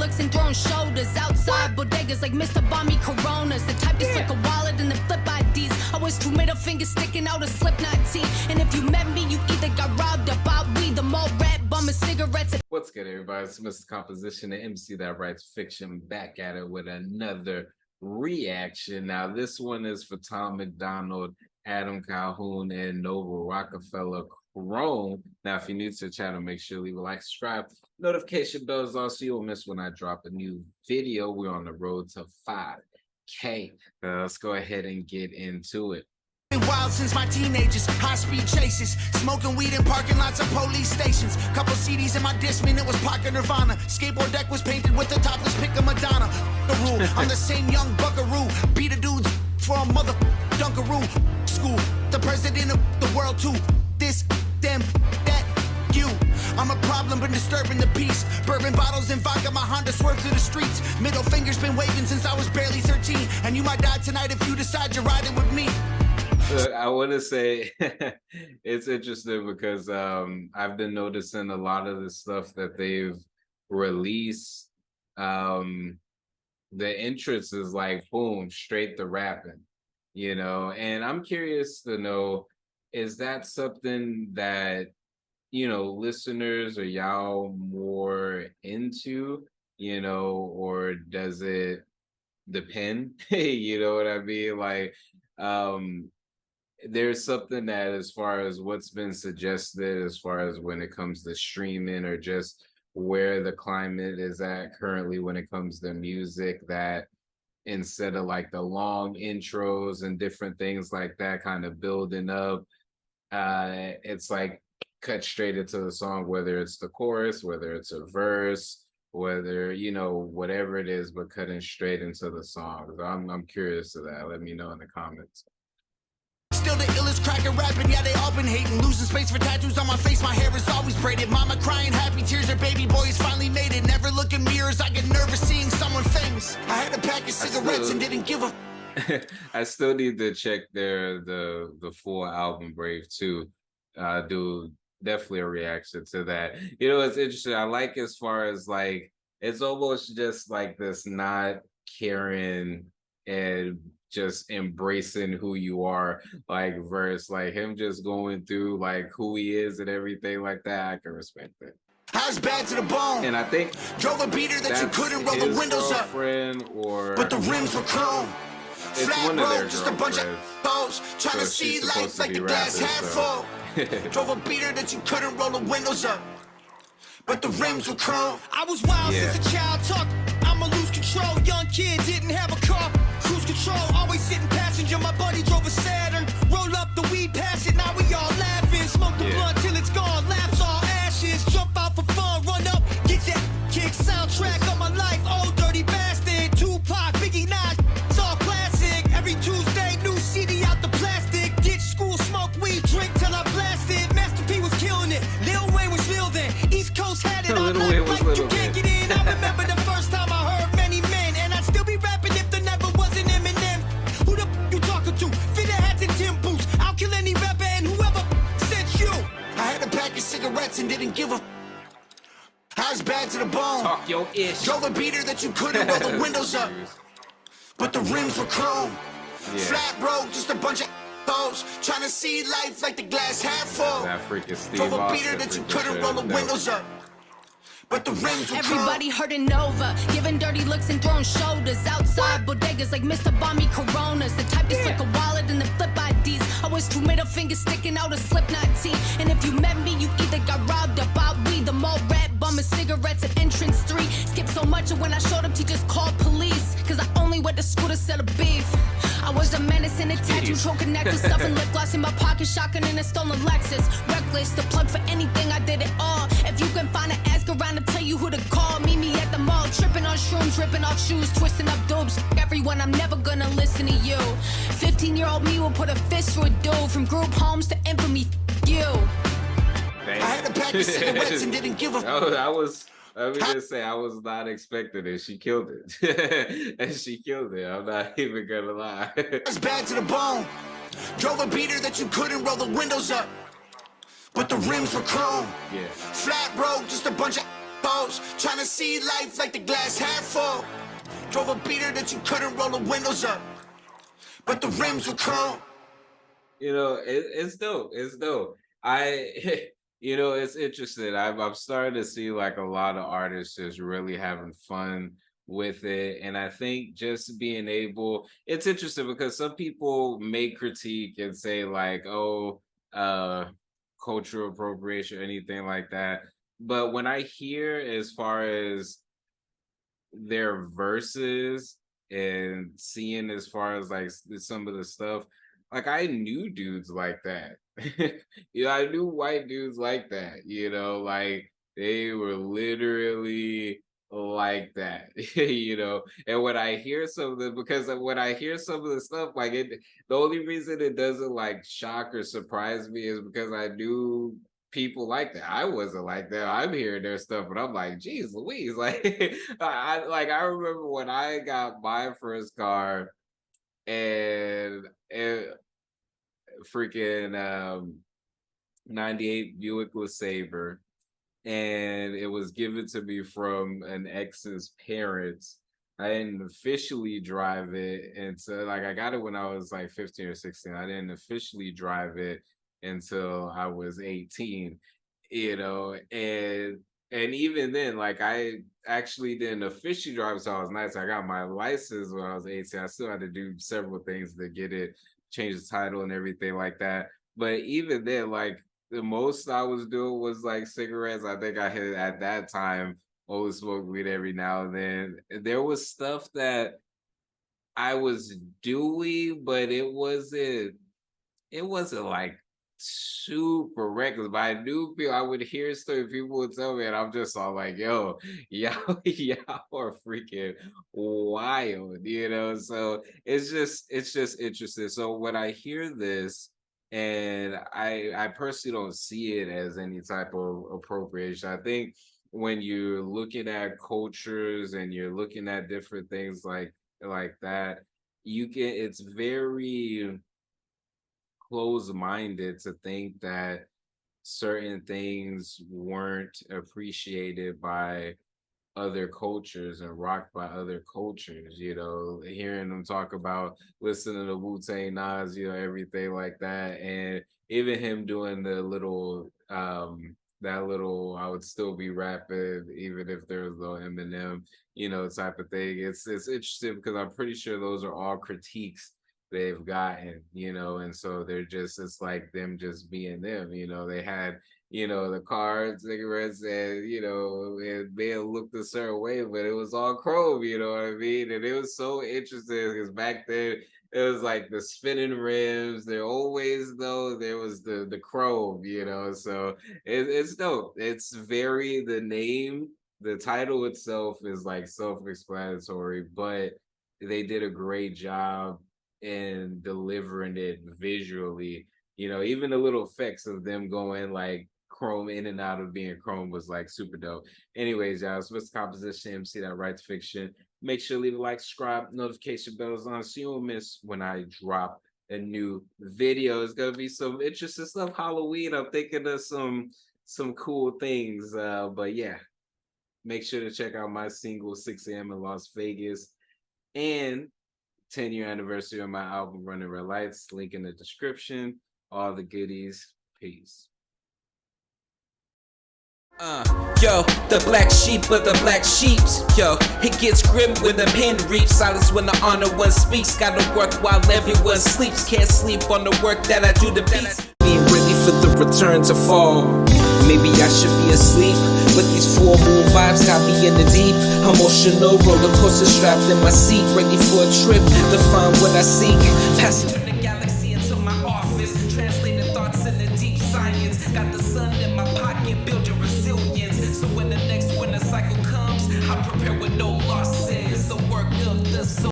looks and throwing shoulders. Outside bodegas like Mr. Bomby Coronas. The type that's like a wallet and the flip IDs. Always two middle fingers sticking out a Slipknot tee. And if you met me, you either got robbed or bought weed. The more rat bum and cigarettes. What's good, everybody? It's Mr. Composition, the MC that writes fiction, back at it with another reaction. Now, this one is for Tom MacDonald, Adam Calhoun, and Novella Rockafeller Chrome. Now, if you're new to the channel, make sure you leave a like, subscribe, notification bells on so you won't miss when I drop a new video. We're on the road to 5K. Let's go ahead and get into it. Wild since my teenagers, high-speed chases, smoking weed in parking lots of police stations. Couple CDs in my Discman, it was Parker Nirvana. Skateboard deck was painted with the topless pic of Madonna. The rule, I'm the same young buckaroo. Beat a dudes for a mother dunkaroo. School, the president of the world too. This, them, that, you. I'm a problem, but disturbing the peace. Bourbon bottles and vodka, my Honda swerves through the streets. Middle finger's been waving since I was barely 13. And you might die tonight if you decide you're riding with me. I want to say it's interesting because I've been noticing a lot of the stuff that they've released. The entrance is like, boom, straight to rapping, you know, and I'm curious to know, is that something that, you know, listeners are y'all more into, you know, or does it depend? You know what I mean? Like, there's something that, as far as what's been suggested, as far as when it comes to streaming or just where the climate is at currently when it comes to music, that instead of like the long intros and different things like that kind of building up, it's like cut straight into the song, whether it's the chorus, whether it's a verse, whether, you know, whatever it is, but cutting straight into the song. So I'm curious to that. Let me know in the comments. Still the illest cracker rapping, yeah, they all been hating. Losing space for tattoos on my face, my hair is always braided. Mama crying, happy tears, her baby boy has finally made it. Never look in mirrors, I get nervous seeing someone famous. I had a pack of cigarettes and didn't give a... I still need to check the full album, Brave, too. Do definitely a reaction to that. You know, it's interesting. I like, as far as like, it's almost just like this not caring and just embracing who you are, like, verse, like him just going through like who he is and everything like that. I can respect that. How's bad to the bone? And I think drove a beater that you couldn't roll the windows up, or but the rims were chrome. It's Flat one of their road, just a bunch of hoes trying to see life like the glass half full. Drove a beater that you couldn't roll the windows up, but the rims were chrome. I was wild since a child, talk. I'ma lose control. Young kid didn't have a car. Cruise control, always sitting passenger. My buddy drove a Saturn. Roll up the weed, pass it. Now we all laughing. Smoke the blunt till it's gone. Laps all ashes. Jump out for fun. Run up, get that kick. Soundtrack of my life. Old dirty bastard. Tupac, Biggie, Nas. It's all classic. Every Tuesday, new CD out the plastic. Ditch school, smoke weed, drink till I blasted. Master P was killing it. Lil Wayne was real then. East Coast had it all night like you can't get in. I remember the first time I heard Many Men, and I'd still be rapping if there never was an Eminem. Who the f you talking to? Fit hats and Tim boots. I'll kill any rapper and whoever sent you. I had a pack of cigarettes and didn't give a how's bad to the bone. Talk your ish. Drove a beater that you couldn't roll the windows up, but the rims were chrome. Flat road, just a bunch of hoes trying to see life like the glass half full. That freaking Steve Drove a Austin beater that you couldn't roll the windows up, but the rims were Everybody hurting Nova, giving dirty looks and throwing shoulders. Outside bodegas like Mr. Bomby Coronas. The type that's like a wallet and the flip IDs. Always two middle fingers sticking out a Slipknot tee. And if you met me, you either got robbed or bought weed. The more rat bum and cigarettes at entrance 3. Skip so much, and when I showed up, teachers called police. Cause I only went to school to sell a beef. I was a menace in a tattoo, choking necklace, stuffing lip gloss in my pocket, shotgun in a stolen Lexus. Reckless, the plug for anything, I did it all. If you can find an ask around to tell you who to call, meet me at the mall, tripping on shrooms, ripping off shoes, twisting up dopes. Everyone, I'm never gonna listen to you. 15-year-old me will put a fist through a dude. From group homes to infamy, you. I had a pack of cigarettes and didn't give a let me just say, I was not expecting it. She killed it. And she killed it. I'm not even gonna lie. It's bad to the bone. Drove a beater that you couldn't roll the windows up, but the rims were chrome. Yeah. Flat road, just a bunch of post, trying to see life like the glass half full. Drove a beater that you couldn't roll the windows up, but the rims were chrome. You know, it's dope. It's dope. You know, it's interesting. I'm starting to see like a lot of artists just really having fun with it. And I think just being able, it's interesting because some people may critique and say like, oh, cultural appropriation or anything like that. But when I hear as far as their verses and seeing as far as like some of the stuff, like I knew dudes like that. You know, I knew white dudes like that, you know, like they were literally like that, you know. And when I hear some of the, because when I hear some of the stuff, like it, the only reason it doesn't like shock or surprise me is because I knew people like that. I wasn't like that. I'm hearing their stuff, but I'm like, geez, Louise, like I remember when I got my first car and freaking 98 Buick LeSabre, and it was given to me from an ex's parents. I didn't officially drive it until like I got it when I was like 15 or 16. I didn't officially drive it until I was 18, you know, and even then, like I actually didn't officially drive until I was 19. I got my license when I was 18. I still had to do several things to get it, change the title and everything like that. But even then, like the most I was doing was like cigarettes. I think I hit at that time, always smoke weed every now and then. There was stuff that I was doing, but it wasn't like super reckless. But I knew people, I would hear stories, people would tell me, and I'm just all like, yo, y'all are freaking wild, you know. So it's just interesting. So when I hear this, and I personally don't see it as any type of appropriation. I think when you're looking at cultures and you're looking at different things like that, it's very closed-minded to think that certain things weren't appreciated by other cultures and rocked by other cultures, you know, hearing them talk about listening to Wu-Tang, Nas, you know, everything like that. And even him doing the little that little I would still be rapping even if there was no Eminem, you know, type of thing. It's interesting because I'm pretty sure those are all critiques they've gotten, you know, and so they're just, it's like them just being them, you know. They had, you know, the cards, cigarettes, and you know, it may have looked a certain way, but it was all chrome, you know what I mean? And it was so interesting because back then it was like the spinning rims. There always though there was the chrome, you know. So it's dope. It's very, the name, the title itself is like self-explanatory, but they did a great job in delivering it visually. You know, even the little effects of them going like chrome in and out of being chrome was like super dope. Anyways, y'all, so it's composition MC that writes fiction. Make sure to leave a like, subscribe, notification bells on so you don't miss when I drop a new video. It's gonna be some interesting stuff. Halloween, I'm thinking of some cool things. But yeah, make sure to check out my single 6 a.m. in Las Vegas and 10-year anniversary of my album Running Red Lights. Link in the description. All the goodies. Peace. Yo, the black sheep of the black sheeps. Yo, it gets grim when the pen reaps. Silence when the honor one speaks. Gotta work while everyone sleeps. Can't sleep on the work that I do to beats. Being ready for the return to fall. Maybe I should be asleep, but these full moon vibes got me in the deep. Emotional roller coaster strapped in my seat, ready for a trip to find what I seek. Passing through the galaxy into my office, translating thoughts into deep science. Got the sun in my pocket, building resilience. So when the next winter cycle comes, I prepare with no losses. The work of the soul.